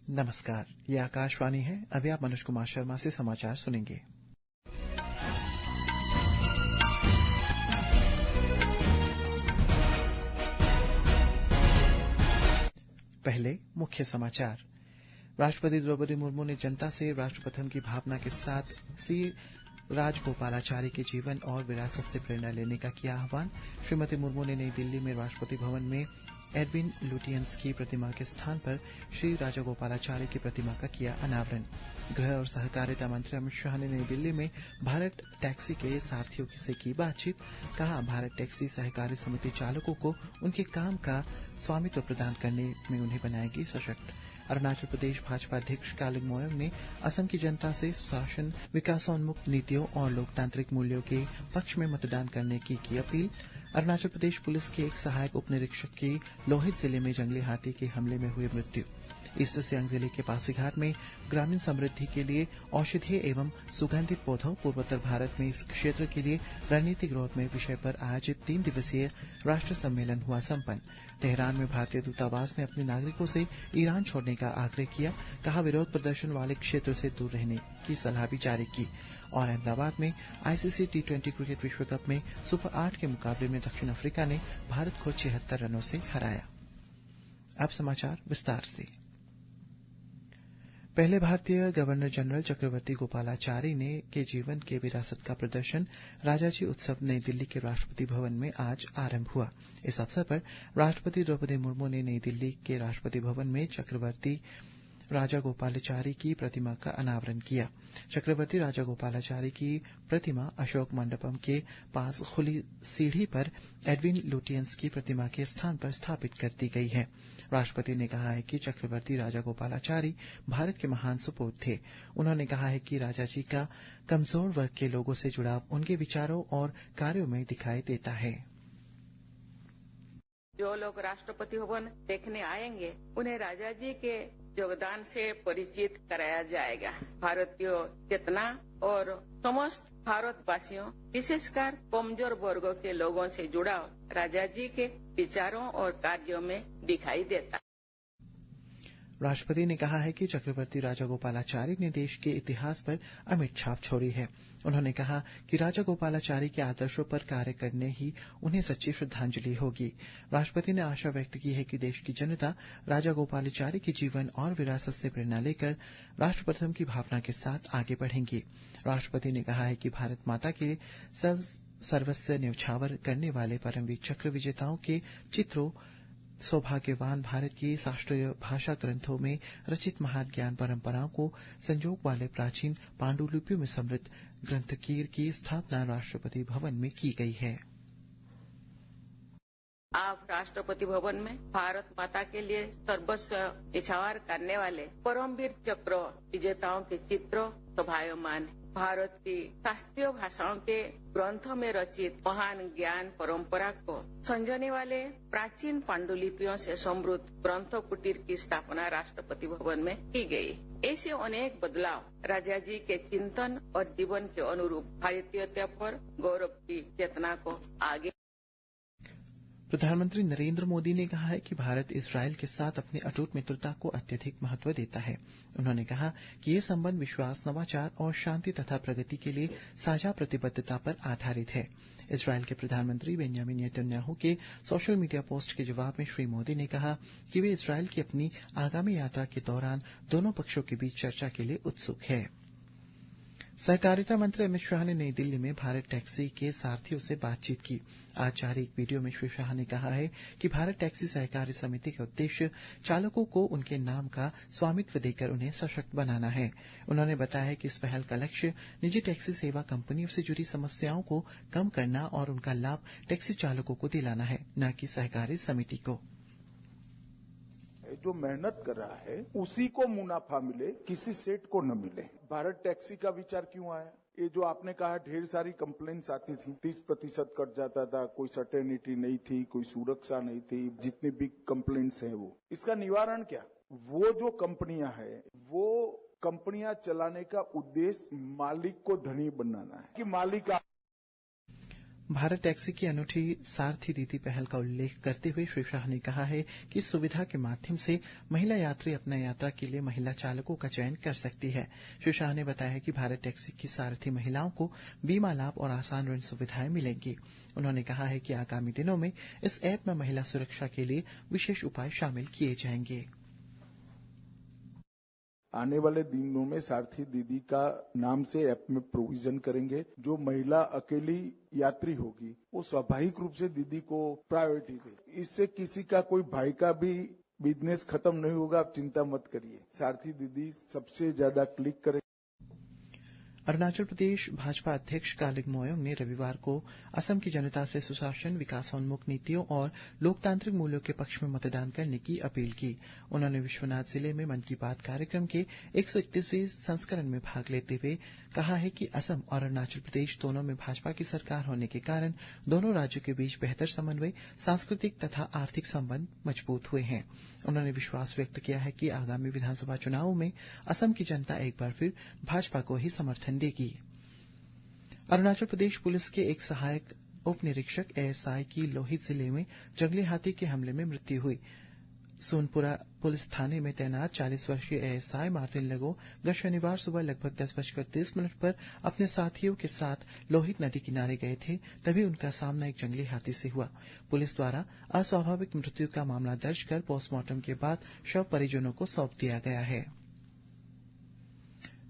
नमस्कार, ये आकाशवाणी है। अभी आप मनोज कुमार शर्मा से समाचार सुनेंगे। पहले मुख्य समाचार। राष्ट्रपति द्रौपदी मुर्मू ने जनता से राष्ट्रप्रथम की भावना के साथ सी राजगोपालाचारी के जीवन और विरासत से प्रेरणा लेने का किया आह्वान। श्रीमती मुर्मू ने नई दिल्ली में राष्ट्रपति भवन में एडविन लुटियंस की प्रतिमा के स्थान पर श्री राजगोपालाचारी की प्रतिमा का किया अनावरण। गृह और सहकारिता मंत्री अमित शाह ने नई दिल्ली में भारत टैक्सी के सारथियों से की बातचीत। कहा, भारत टैक्सी सहकारी समिति चालकों को उनके काम का स्वामित्व प्रदान करने में उन्हें बनाएगी सशक्त। अरुणाचल प्रदेश भाजपा अध्यक्ष कालिंग मोयोंग ने असम की जनता से सुशासन, विकासोन्मुख नीतियों और लोकतांत्रिक मूल्यों के पक्ष में मतदान करने की अपील। अरुणाचल प्रदेश पुलिस के एक सहायक उप निरीक्षक की लोहित जिले में जंगली हाथी के हमले में हुई मृत्यु। ईस्ट सियांग जिले के पासीघाट में ग्रामीण समृद्धि के लिए औषधीय एवं सुगंधित पौधों, पूर्वोत्तर भारत में इस क्षेत्र के लिए रणनीतिक रोडमैप विषय पर आयोजित 3 दिवसीय राष्ट्र सम्मेलन हुआ संपन्न। तेहरान में भारतीय दूतावास ने अपने नागरिकों से ईरान छोड़ने का आग्रह किया। कहा, विरोध प्रदर्शन वाले क्षेत्र से दूर रहने की सलाह भी जारी की। और अहमदाबाद में आईसीसी टी20 क्रिकेट विश्व कप में सुपर 8 के मुकाबले में दक्षिण अफ्रीका ने भारत को 76 रनों से हराया। अब समाचार विस्तार से। पहले भारतीय गवर्नर जनरल चक्रवर्ती गोपालाचारी के जीवन के विरासत का प्रदर्शन राजाजी उत्सव नई दिल्ली के राष्ट्रपति भवन में आज आरंभ हुआ। इस अवसर पर राष्ट्रपति द्रौपदी मुर्मू ने नई दिल्ली के राष्ट्रपति भवन में चक्रवर्ती राजागोपालाचारी की प्रतिमा का अनावरण किया। चक्रवर्ती राजागोपालाचारी की प्रतिमा अशोक मंडपम के पास खुली सीढ़ी पर एडविन लुटियंस की प्रतिमा के स्थान पर स्थापित कर दी गई है। राष्ट्रपति ने कहा है कि चक्रवर्ती राजागोपालाचारी भारत के महान सपूत थे। उन्होंने कहा है कि राजाजी का कमजोर वर्ग के लोगों से जुड़ाव उनके विचारों और कार्यों में दिखाई देता है। जो लोग राष्ट्रपति भवन देखने आएंगे, उन्हें राजाजी के योगदान से परिचित कराया जाएगा। भारतीय चेतना और समस्त भारतवासियों, विशेषकर कमजोर वर्गों के लोगों से जुड़ाव राजाजी के विचारों और कार्यों में दिखाई देता है। राष्ट्रपति ने कहा है कि चक्रवर्ती राजागोपालाचारी ने देश के इतिहास पर अमिट छाप छोड़ी है। उन्होंने कहा कि राजागोपालाचारी के आदर्शों पर कार्य करने ही उन्हें सच्ची श्रद्धांजलि होगी। राष्ट्रपति ने आशा व्यक्त की है कि देश की जनता राजागोपालाचारी के जीवन और विरासत से प्रेरणा लेकर राष्ट्रप्रथम की भावना के साथ आगे बढ़ेंगी। राष्ट्रपति ने कहा है कि भारत माता के सर्वस्व न्यौछावर करने वाले परमवीर चक्र विजेताओं के चित्रों, सौभाग्यवान भारत की शास्त्रीय भाषा ग्रंथों में रचित महान ज्ञान परंपराओं को संजोग वाले प्राचीन पांडुलिपियों में समृद्ध ग्रंथकीर की स्थापना राष्ट्रपति भवन में की गई है। आप राष्ट्रपति भवन में भारत माता के लिए सर्वस्व न्यौछावर करने वाले परमवीर चक्र विजेताओं के चित्रों, शोभायमान भारत की शास्त्रीय भाषाओं के ग्रंथों में रचित महान ज्ञान परंपरा को संजोने वाले प्राचीन पांडुलिपियों से समृद्ध ग्रंथ कुटीर की स्थापना राष्ट्रपति भवन में की गई। ऐसे अनेक बदलाव राजाजी के चिंतन और जीवन के अनुरूप भारतीयता पर गौरव की चेतना को आगे। प्रधानमंत्री नरेंद्र मोदी ने कहा है कि भारत इजरायल के साथ अपनी अटूट मित्रता को अत्यधिक महत्व देता है। उन्होंने कहा कि ये संबंध विश्वास, नवाचार और शांति तथा प्रगति के लिए साझा प्रतिबद्धता पर आधारित है। इजरायल के प्रधानमंत्री बेंजामिन नेतन्याहू के सोशल मीडिया पोस्ट के जवाब में श्री मोदी ने कहा कि वे इजरायल की अपनी आगामी यात्रा के दौरान दोनों पक्षों के बीच चर्चा के लिए उत्सुक है। सहकारिता मंत्री अमित शाह ने नई दिल्ली में भारत टैक्सी के सारथियों से बातचीत की। आज जारी एक वीडियो में श्री शाह ने कहा है कि भारत टैक्सी सहकारी समिति का उद्देश्य चालकों को उनके नाम का स्वामित्व देकर उन्हें सशक्त बनाना है। उन्होंने बताया कि इस पहल का लक्ष्य निजी टैक्सी सेवा कंपनियों से जुड़ी समस्याओं को कम करना और उनका लाभ टैक्सी चालकों को दिलाना है, न कि सहकारी समिति को। जो मेहनत कर रहा है उसी को मुनाफा मिले, किसी सेठ को न मिले। भारत टैक्सी का विचार क्यों आया? ये जो आपने कहा ढेर सारी कंप्लेंट्स आती थी, 30% कट जाता था, कोई सर्टेनिटी नहीं थी, कोई सुरक्षा नहीं थी, जितनी भी कंप्लेंट्स हैं वो, इसका निवारण क्या? वो जो कंपनियां हैं वो कंपनियां चलाने का उद्देश्य मालिक को धनी बनाना है कि मालिक। भारत टैक्सी की अनूठी सारथी दीदी पहल का उल्लेख करते हुए श्री शाह ने कहा है कि इस सुविधा के माध्यम से महिला यात्री अपना यात्रा के लिए महिला चालकों का चयन कर सकती है। श्री शाह ने बताया कि भारत टैक्सी की सारथी महिलाओं को बीमा लाभ और आसान ऋण सुविधाएं मिलेंगी। उन्होंने कहा है कि आगामी दिनों में इस ऐप में महिला सुरक्षा के लिए विशेष उपाय शामिल किए जाएंगे। आने वाले दिनों में सारथी दीदी का नाम से ऐप में प्रोविजन करेंगे। जो महिला अकेली यात्री होगी वो स्वाभाविक रूप से दीदी को प्रायोरिटी दे। इससे किसी का कोई भाई का भी बिजनेस खत्म नहीं होगा, आप चिंता मत करिए। सारथी दीदी सबसे ज्यादा क्लिक करें। अरुणाचल प्रदेश भाजपा अध्यक्ष कालिंग मोयोंग ने रविवार को असम की जनता से सुशासन, विकासोन्मुख नीतियों और लोकतांत्रिक मूल्यों के पक्ष में मतदान करने की अपील की। उन्होंने विश्वनाथ जिले में मन की बात कार्यक्रम के 131वें संस्करण में भाग लेते हुए कहा है कि असम और अरुणाचल प्रदेश दोनों में भाजपा की सरकार होने के कारण दोनों राज्यों के बीच बेहतर समन्वय, सांस्कृतिक तथा आर्थिक संबंध मजबूत हुए हैं। उन्होंने विश्वास व्यक्त किया है कि आगामी विधानसभा चुनावों में असम की जनता एक बार फिर भाजपा को ही समर्थन देगी। अरुणाचल प्रदेश पुलिस के एक सहायक उप निरीक्षक एएसआई की लोहित जिले में जंगली हाथी के हमले में मृत्यु हुई। सोनपुरा पुलिस थाने में तैनात 40 वर्षीय एएसआई मार्टिन लगो गत शनिवार सुबह लगभग 10:30 पर अपने साथियों के साथ लोहित नदी किनारे गए थे, तभी उनका सामना एक जंगली हाथी से हुआ। पुलिस द्वारा अस्वाभाविक मृत्यु का मामला दर्ज कर पोस्टमार्टम के बाद शव परिजनों को सौंप दिया गया है।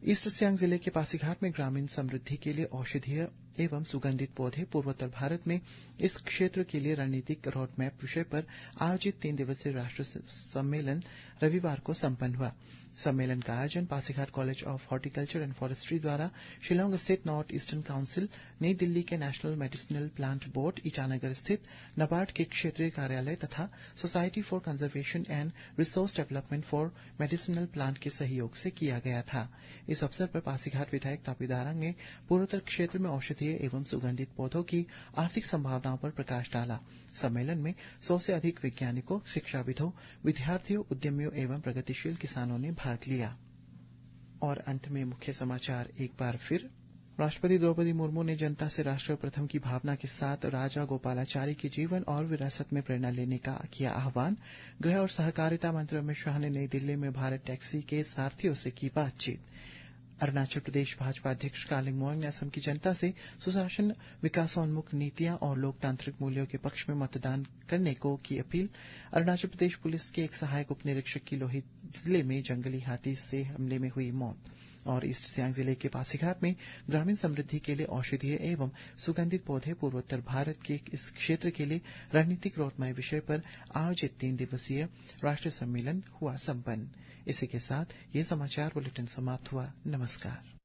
ईस्ट सियांग जिले के पासीघाट में ग्रामीण समृद्धि के लिए औषधीय एवं सुगंधित पौधे पूर्वोत्तर भारत में इस क्षेत्र के लिए रणनीतिक रोडमैप विषय पर आयोजित 3 दिवसीय राष्ट्रीय सम्मेलन रविवार को संपन्न हुआ। सम्मेलन का आयोजन Pasighat college of horticulture and forestry द्वारा शिलांग स्थित नॉर्थ ईस्टर्न काउंसिल, नई दिल्ली के national medicinal plant board, Itanagar स्थित नाबार्ड के क्षेत्रीय कार्यालय तथा society for conservation and resource development for medicinal plant के सहयोग से किया गया था। इस अवसर पर पासीघाट विधायक तापी दारांग ने पूर्वोत्तर क्षेत्र में औषधीय एवं सुगंधित पौधों की आर्थिक संभावनाओं पर प्रकाश डाला। सम्मेलन में 100 से अधिक वैज्ञानिकों, शिक्षाविदों, विद्यार्थियों, उद्यमियों एवं प्रगतिशील किसानों ने भाग लिया। और अंत में मुख्य समाचार एक बार फिर। राष्ट्रपति द्रौपदी मुर्मू ने जनता से राष्ट्र प्रथम की भावना के साथ राजा गोपालाचारी के जीवन और विरासत में प्रेरणा लेने का किया आह्वान। गृह और सहकारिता मंत्री अमित शाह ने नई दिल्ली में भारत टैक्सी के सारथियों से की बातचीत। अरुणाचल प्रदेश भाजपा अध्यक्ष कालिंग मोयोंग ने असम की जनता से सुशासन, विकासोन्मुख नीतियां और लोकतांत्रिक मूल्यों के पक्ष में मतदान करने को की अपील। अरुणाचल प्रदेश पुलिस के एक सहायक उप निरीक्षक की लोहित जिले में जंगली हाथी से हमले में हुई मौत। और ईस्ट सियांग जिले के पासीघाट में ग्रामीण समृद्धि के लिए औषधीय एवं सुगंधित पौधे पूर्वोत्तर भारत के इस क्षेत्र के लिए रणनीतिक रोडमैप विषय पर आयोजित 3 दिवसीय राष्ट्रीय सम्मेलन हुआ संपन्न। इसी के साथ ये समाचार बुलेटिन समाप्त हुआ। नमस्कार।